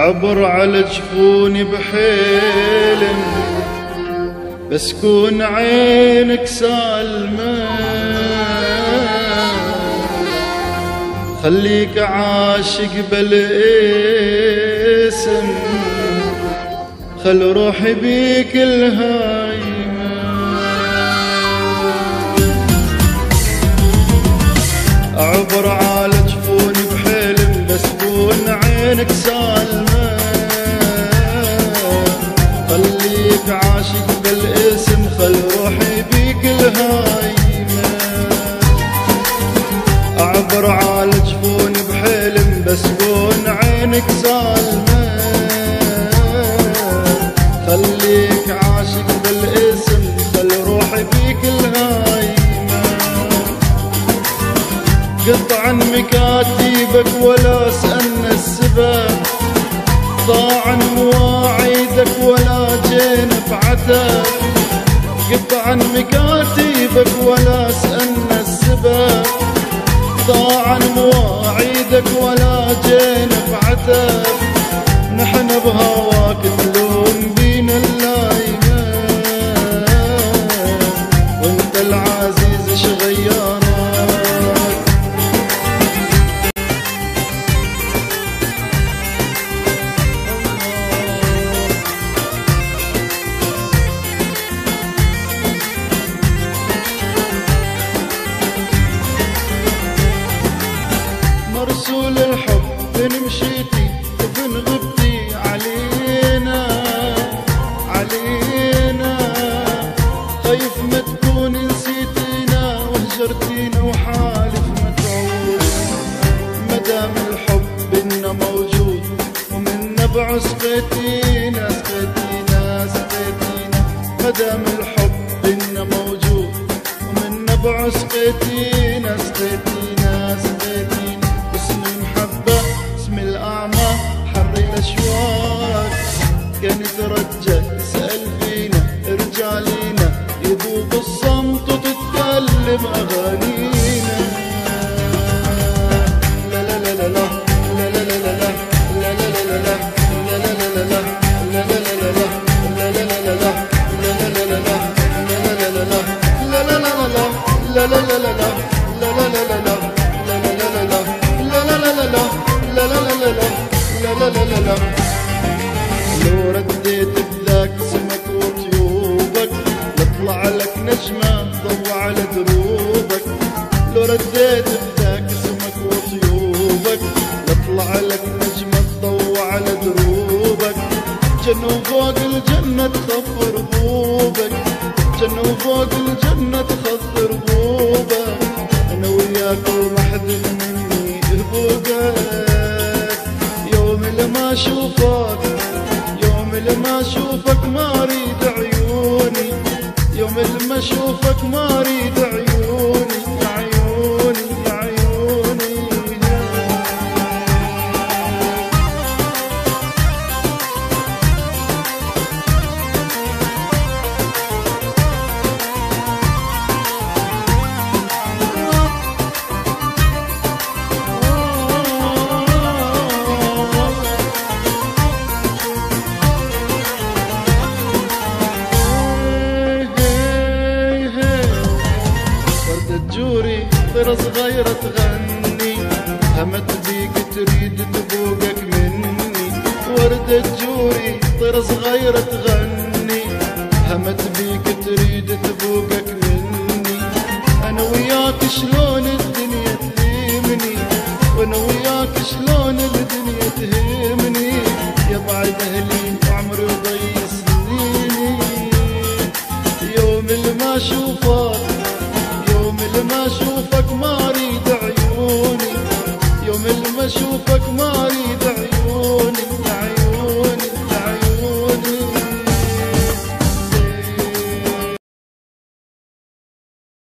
عبر على جفوني بحلم بس كون عينك سالمة، خليك عاشق بالاسم، خل روحي بيك الهايمة. عبر على جفوني بحلم بس كون عينك سالمة، خليك عاشق بالاسم، خل روحي بيك الهايمة. اعبر على جفوني بحلم بس كون عينك سالمة، خليك عاشق بالاسم، خل روحي بيك الهايمة. قطعا مكاتيبك ولا سألنا السبب، ضاعا مواعيدك ولا جينا بعتب. قطعا مكاتيبك ولا سألنا السبب، ضاعا مواعيدك ولا جينا بعتب. نحن بهواك تلوم بينا اللايمة، وانت العزيز شغيارك. مرسول الحب بن مشيتي وبن غبتي علينا علينا، خايف ما تكون نسيتينا وهجرتينا وحالف ما تعود. مدام الحب بنا موجود ومن نبع سقيتينا سقيتينا سقيتينا. مدام الحب بنا موجود ومن نبع سقيتينا سقيتينا سقيتينا. اسم المحبة اسم الأعمى حر الأشواق، كان يترجى يسأل فينا ارجع لينا، يذوب الصمت وتتكلم أغانينا. لا لا لا لا لا لا لا لا لا لا لا لا لا لا لا لو رديت بذاك سمك وطيوبك يطلع لك نجمة تضوى على دروبك. لو رديت بذاك سمك وطيوبك يطلع لك نجمة تضوى على دروبك. جنة وفوق الجنة تخفر غوبك، جنة وفوق الجنة تخفر غوبك. أنا وياك وما حد مني يفوقك، يوم اللي ما أشوفك يوم اللي ما أشوفك ما أريد عيوني، يوم اللي ما أشوفك ما أريد عيوني يا عيوني يا عيوني. جوري طيرة صغيرة تغني، همت بيك تريد تبوقك مني. وردة جوري طيرة صغيرة تغني، همت بيك تريد تبوقك مني. أنا وياك شلون الدنيا تهمني، وأنا وياك شلون الدنيا تهمني. يا بعد أهلي وعمري وضيع